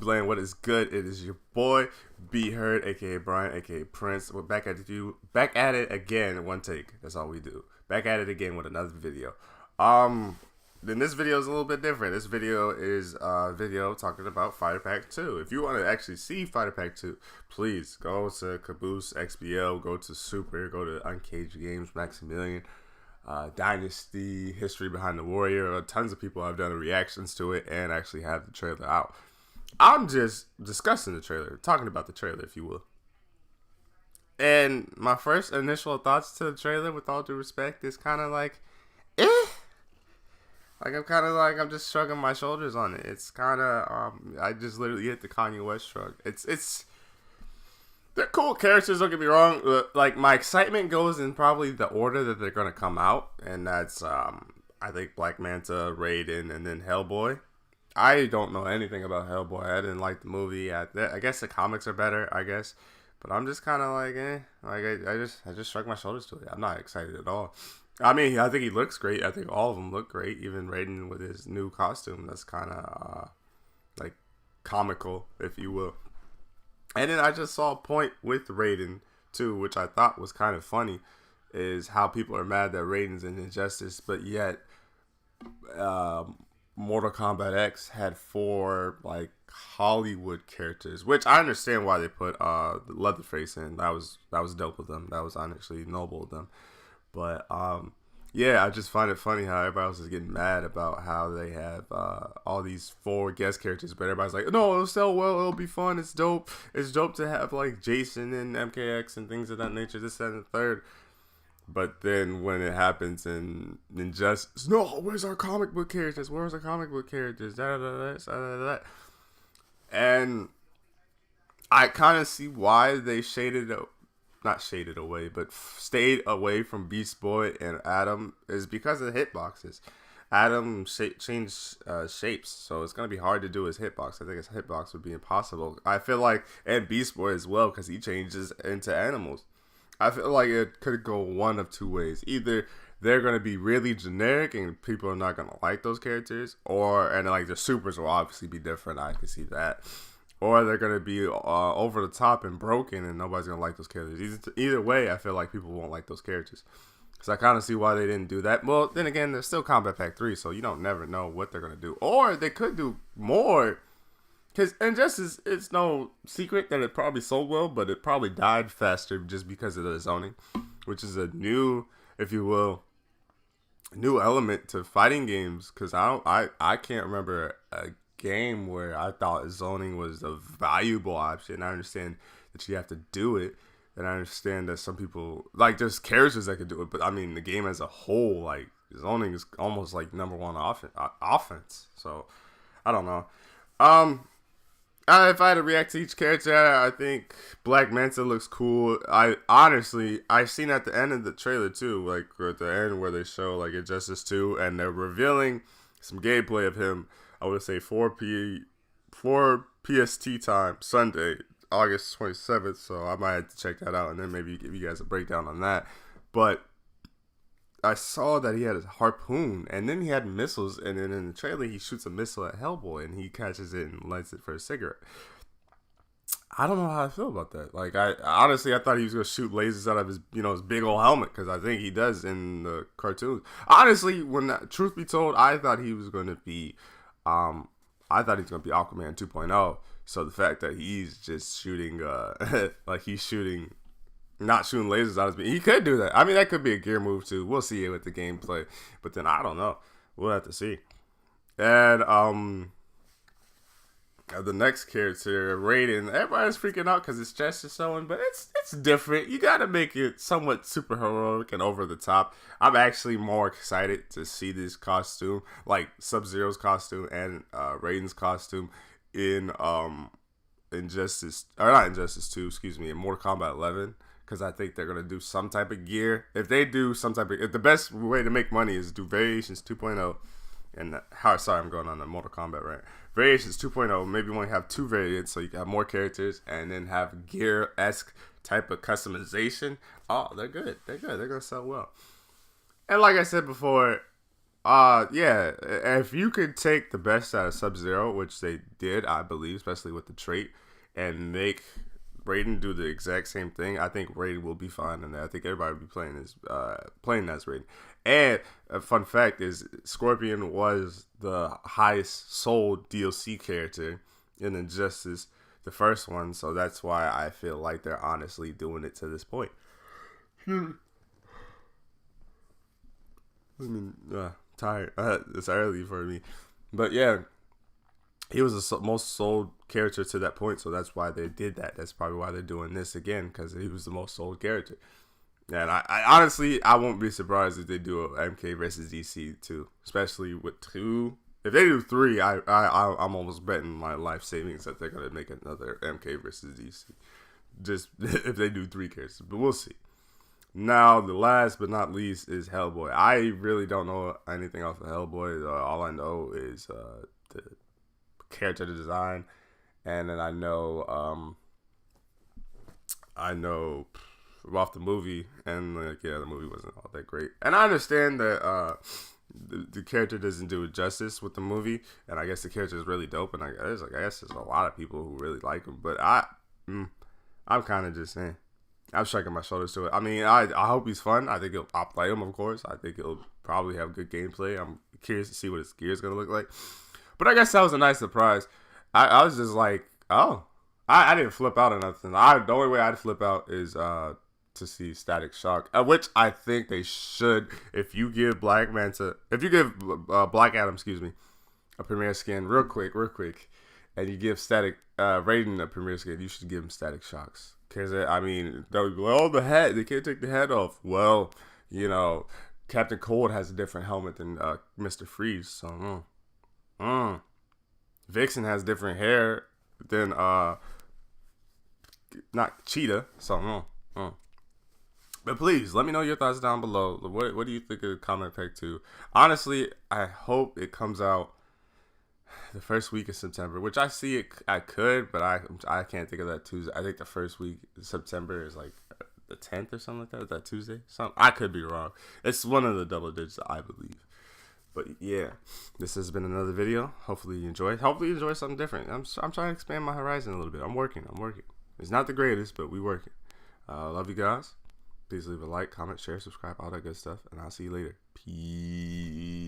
Bland. What is good? It is your boy B Heard, aka Brian, aka Prince. We're back at it again. One take. That's all we do. Back at it again with another video. Then this video is a little bit different. This video is a video talking about Fighter Pack 2. If you want to actually see Fighter Pack 2, please go to Caboose, XBL, go to Super, go to Uncaged Games, Maximilian, Dynasty, History Behind the Warrior. Tons of people have done reactions to it and actually have the trailer out. I'm just discussing the trailer, talking about the trailer, if you will. And my first initial thoughts to the trailer, with all due respect, is kind of like, eh. Like, I'm just shrugging my shoulders on it. It's kind of, I just literally hit the Kanye West shrug. They're cool characters, don't get me wrong. Like, my excitement goes in probably the order that they're going to come out. And that's, I think Black Manta, Raiden, and then Hellboy. I don't know anything about Hellboy. I didn't like the movie. I guess the comics are better, I guess. But I'm just kind of like, eh. Like, I just shrug my shoulders to it. I'm not excited at all. I mean, I think he looks great. I think all of them look great. Even Raiden with his new costume. That's kind of, like, comical, if you will. And then I just saw a point with Raiden, too, which I thought was kind of funny, is how people are mad that Raiden's an injustice, but yet Mortal Kombat X had 4, like, Hollywood characters, which I understand why they put Leatherface in. That was dope of them. That was honestly noble of them. But, yeah, I just find it funny how everybody else is getting mad about how they have all these 4 guest characters, but everybody's like, no, it'll sell well, it'll be fun, it's dope. It's dope to have, like, Jason and MKX and things of that nature, this, that, and the third. But then when it happens in Injustice, no, where's our comic book characters? Where's our comic book characters? Da, da, da, da, da, da. And I kind of see why they not shaded away, but stayed away from Beast Boy and Adam, is because of the hitboxes. Adam changed shapes, so it's going to be hard to do his hitbox. I think his hitbox would be impossible. I feel like, and Beast Boy as well, because he changes into animals. I feel like it could go one of two ways. Either they're going to be really generic and people are not going to like those characters, and like the supers will obviously be different. I can see that. Or they're going to be over the top and broken and nobody's going to like those characters. Either way, I feel like people won't like those characters. So I kind of see why they didn't do that. Well, then again, there's still Combat Pack 3, so you don't never know what they're going to do. Or they could do more. Because Injustice, it's no secret that it probably sold well, but it probably died faster just because of the zoning, which is a new, if you will, new element to fighting games. Because I can't remember a game where I thought zoning was a valuable option. I understand that you have to do it, and I understand that some people, like, there's characters that could do it, but I mean the game as a whole, like, zoning is almost like number one offense. So I don't know. If I had to react to each character, I think Black Manta looks cool. I seen at the end of the trailer too, like at the end where they show like Injustice 2 and they're revealing some gameplay of him. I would say 4 PST time, Sunday, August 27th. So I might have to check that out and then maybe give you guys a breakdown on that. But I saw that he had a harpoon and then he had missiles. And then in the trailer, he shoots a missile at Hellboy and he catches it and lights it for a cigarette. I don't know how I feel about that. Like, I honestly thought he was going to shoot lasers out of his, his big old helmet, because I think he does in the cartoons. Honestly, truth be told, I thought he was going to be Aquaman 2.0. So the fact that he's just shooting, like he's not shooting lasers out of his, he could do that. I mean, that could be a gear move too. We'll see it with the gameplay, but then I don't know. We'll have to see. And the next character, Raiden, everybody's freaking out because his chest is showing, but it's different. You got to make it somewhat super heroic and over the top. I'm actually more excited to see this costume, like Sub-Zero's costume and Raiden's costume in Injustice 2, in Mortal Kombat 11, because I think they're gonna do some type of gear. If the best way to make money is do Variations 2.0, and I'm going on the Mortal Kombat rant. Variations 2.0, maybe only have 2 variants, so you can have more characters, and then have gear-esque type of customization. Oh, they're good. They're gonna sell well. And like I said before, Yeah. If you could take the best out of Sub-Zero, which they did, I believe, especially with the trait, and make Raiden do the exact same thing, I think Raiden will be fine in that. I think everybody will be playing as Raiden. And a fun fact is, Scorpion was the highest sold DLC character in Injustice, the first one, so that's why I feel like they're honestly doing it to this point. I mean, tired. It's early for me, but yeah, he was the most sold character to that point, so that's why they did that. That's probably why they're doing this again, because he was the most sold character. And I honestly, I won't be surprised if they do a MK versus DC too, especially with two. If they do three, I'm almost betting my life savings that they're gonna make another MK versus DC. Just if they do three characters, but we'll see. Now, the last but not least is Hellboy. I really don't know anything else of Hellboy. All I know is the character design, and then I know about the movie, and like, yeah, the movie wasn't all that great. And I understand that the character doesn't do it justice with the movie, and I guess the character is really dope, and I guess there's a lot of people who really like him, but I'm kind of just saying. I'm shaking my shoulders to it. I mean, I hope he's fun. I'll play him, of course. I think he'll probably have good gameplay. I'm curious to see what his gear is going to look like. But I guess that was a nice surprise. I was just like, oh. I didn't flip out or nothing. The only way I'd flip out is to see Static Shock, which I think they should. If you give Black Adam, a premiere skin real quick, and you give Static Raiden a premiere skin, you should give him Static Shocks. Because, I mean, they'll be like, oh, the head. They can't take the head off. Well, Captain Cold has a different helmet than Mr. Freeze. So, Vixen has different hair than, not Cheetah. So, But please, let me know your thoughts down below. What do you think of the Comic Pack 2? Honestly, I hope it comes out the first week of September, which I could, but I can't think of that Tuesday. I think the first week of September is like the 10th or something like that. Is that Tuesday? I could be wrong. It's one of the double digits, I believe. But yeah, this has been another video. Hopefully you enjoyed. Hopefully you enjoy something different. I'm trying to expand my horizon a little bit. I'm working. It's not the greatest, but we working. Love you guys. Please leave a like, comment, share, subscribe, all that good stuff, and I'll see you later. Peace.